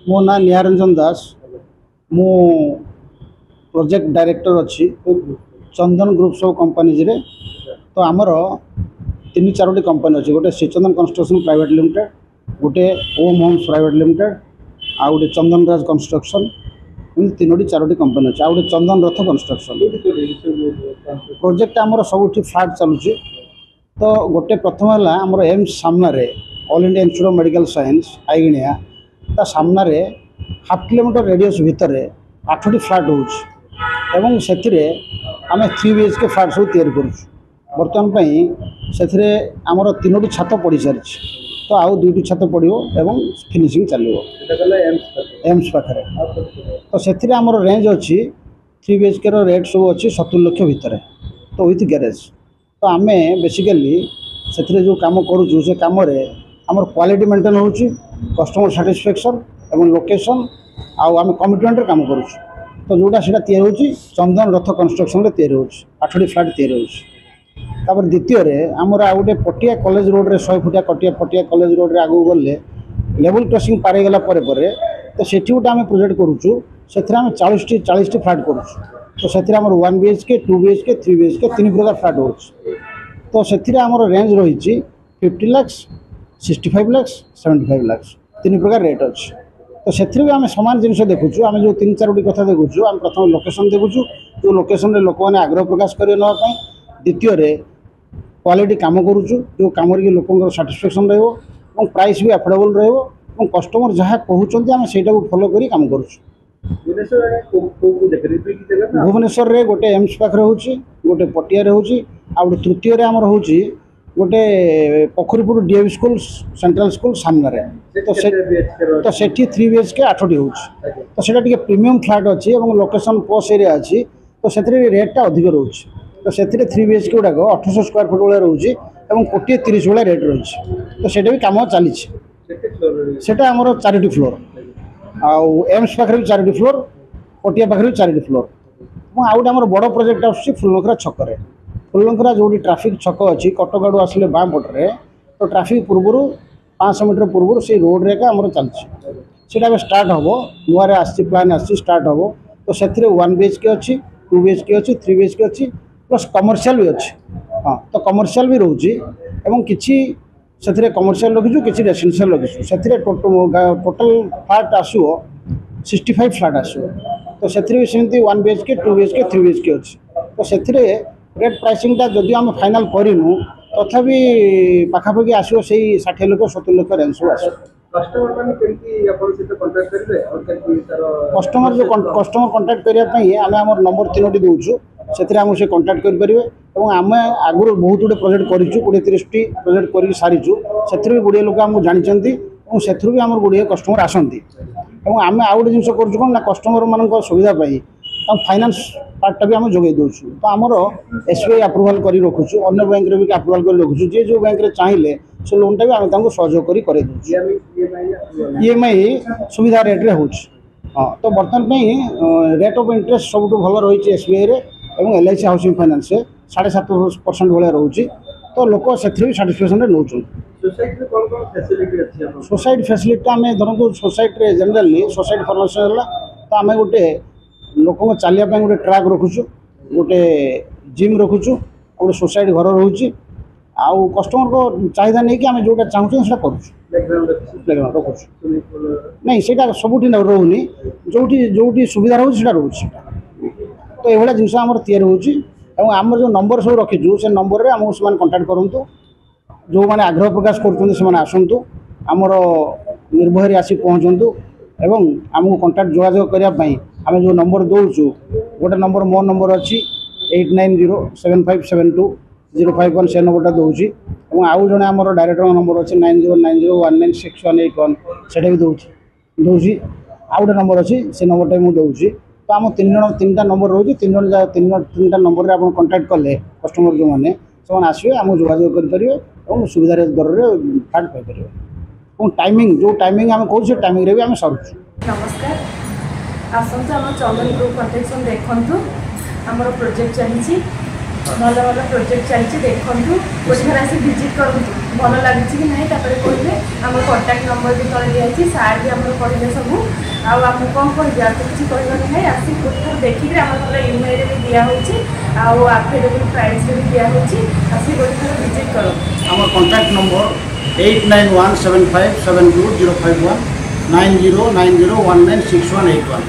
मो ना निहारंजन दास मु प्रोजेक्ट डायरेक्टर अच्छी चंदन ग्रुप्स ऑफ कंपनीज रे। तो आमर 3-4 कंपनी अच्छी गोटे श्रीचंदन कंस्ट्रक्शन प्राइवेट लिमिटेड गोटे ओम होम्स प्राइवेट लिमिटेड आ गोटे चंदन राज कंस्ट्रक्शन एमती 3-4 कंपनी अच्छी आ गोटे चंदन रथ कंस्ट्रक्शन प्रोजेक्ट आमर सब फ्लाट चलुची। तो गोटे प्रथम है आमर एम्स सामने all India Institute of Medical Science आईगिणिया ता सामने 1/2 किलोमीटर रेडियस भितर 8टी फ्लाट होम से आम 3 BHK फ्लाट सब तैयारी कर बर्तमान से आमर 3टी छात पड़ सारी। तो आउ 2टी छात पड़ो एवं फिनिशिंग चलो एम्स पाखे। तो से आमर रेंज अच्छी 3 BHK रेट सब अच्छी 70 लाख भितर तो विथ गैरेज। तो आम बेसिकली से जो कम करुँ से कम आमर क्वालिटी मेंटेन हो कस्टमर साटिस्फैक्शन एवं लोकेशन आम कमिटमेंट काम करुँ। तो जोटा से तैयारी चंदन रथ कंस्ट्रक्शन तैयारी हो 8टी फ्लाट तैयारी हो। द्वितीय आमर आ गए पटिया कॉलेज रोड रे 100 फुटिया पटिया कॉलेज रोड रे आगू गले लेवल क्रॉसिंग पार गला तो से गोटे आम प्रोजेक्ट करुँ से 40टी फ्लाट करुँ। तो से 1 BHK 2 BHK 3 BHK 3 प्रकार फ्लाट हो। तो से आमर रेंज रही 50 लाख 65 लाख 75 लाख 3 प्रकार रेट अच्छे। तो से भी आम सामान जिन देखुचु आम जो 3-4टी कथा देखुचु आम प्रथम लोकेशन देखुचु जो लोकेशन रे लोक मैंने आग्रह प्रकाश करें नापी। द्वितीय क्वालिटी काम करुचु जो कम लोक साटिस्फैक्शन रही प्राइस भी अफोर्डेबल रही कस्टमर जहाँ कहते आम से फॉलो कर काम करुचु। भुवनेश्वर रे गोटे एम्स पाखे हो गोटे पटिया हो गोटे तृतीय आमर हो गोटे पोखरीपुर DAV स्कूल सेंट्रल स्कूल सामने। तो से 3 BHK 8टी हो। तो से प्रीमियम फ्लाट अच्छी लोकेशन पॉश एरिया अच्छी। तो से रेटा अधिक रोचे। तो से 3 BHK गुड़ाक 1800 स्क्वायर फुट भाया रोचे और 1,30,00,000 भाया रेट रही। तो से भी कम चली आमर 4टी फ्लोर आउ एम्स पाखे भी 4टी फ्लोर पटिया पाखे भी 4टी फ्लोर। आ गए आम बड़ प्रोजेक्ट आसुलंखरा छक फुलंखरा जो ट्राफिक छक अच्छी कटक आड़ू आसिले बाँ पटे तो ट्राफिक पूर्व 500 मीटर पूर्व से रोड रे आमर चलती स्टार्ट हम नुआरे आसी प्लान आसी स्टार्ट हम। तो से 1 BHK अच्छी 2 BHK अच्छी 3 BHK अच्छी प्लस कमर्शियल भी अच्छी। हाँ तो कमर्शियल भी रोचे किसी से कमर्शियल रखीचु किसी रेसिडेंशियल रखीचु से टोटल फ्लाट आसो 65 फ्लाट आसो। तो से 1 BHK 2 BHK 3 BHK अच्छी। तो से रेट प्राइसिंगटा जदि आम फाइनाल करूँ तथापि पाखापाखि आसो से 60 लाख 70 लाख रेंज सब आस। कस्टमर जो कस्टमर कंटाक्ट करने आम नंबर 3टी दूचु से आम से कंटाक्ट करेंगे। आम आगुरी बहुत गुड़े प्रोजेक्ट करूँ 20-30टी प्रोजेक्ट कर सारीचु से भी गुड़े लोक आमको जानते से भी आम गुड़े कस्टमर आसती। आम आउ गए जिन करूँ ना कस्टमर मान सुविधापी फाइनान्स पार्टा भी आम जोगे दूसु। तो आमर SBI अप्रूवाल कर रखुचु अन्य बैंक भी अप्रूवाल कर रखुचु जे जो बैंक चाहिए से लोनटा भी आम सहयोग कर EMI सुविधा रेट रे हो। हाँ तो बर्तमान रेट ऑफ इंटरेस्ट सब भल रही SBI रे और LIC हाउसिंग फाइनान्स 7.5% भाया रोचे। तो लोक से भी साटिस्फैक्शन नौ सोसाइटी फैसिलिटी आम धरतु सोसाइटी जनरली सोसाइटी फॉर्मेशन है। तो आम गोटे लोक चलिया गोटे ट्रैक रखुचु गोटे जिम रखुचु गोटे सोसाइटी घर रोचे आउ कस्टमर को चाहिदा नहीं कि आम जोटा चाहूँ से प्लेग्राउंड रखुचु नहीं से सबुठ रोनी जो सुविधा रोचे रोचे। तो ये जिन आम या आम जो नंबर सब रखीचु से नंबर में आमको से कंटाक्ट करूँ जो मैंने आग्रह प्रकाश कर आसतु आमर निर्भय आसी पहुँचतु एवं आमको कंटाक्ट जोगाजोग करने आम जो नंबर दौचु गोटे नंबर मो नंबर अच्छी 8907572051 से नंबरटा दूसरी और आउ जड़े आम डायरेक्टर नंबर अच्छे 9090196181 से भी दूसरी आउ गए नंबर अच्छी से नंबरटा मुझे दूसरी। तो आम 3टा नंबर रोचे 3टा नंबर में आप कंटाक्ट कले कस्टमर जो मैंने से आसवे आम जोगाजोग करेंगे और सुविधा दर में फ्लाट पाइपर और टाइमिंग जो टाइमिंग आम कौन से टाइमिंग रे भी आम सरुचु। नमस्कार आसतु आम चंदन ग्रुप कन्स्ट्रक्शन देखु आमर प्रोजेक्ट चली भल भल प्रोजेक्ट चलती देखूँ गोटे थर आस भिजिट करूँ भल लगी कि नहीं कहते आम कंटाक्ट नंबर भी तले दिखाई सार भी आम कहले सब आपको कौन कह किसी कहबार नहीं आसिक गोटे थर देखिए आम पूरा ईमेल भी दिखाई आफेडेबल प्राइस भी दिखाई आसिक गोटे थर विजिट करो। आम कॉन्टैक्ट नंबर 8917572051 9090196181।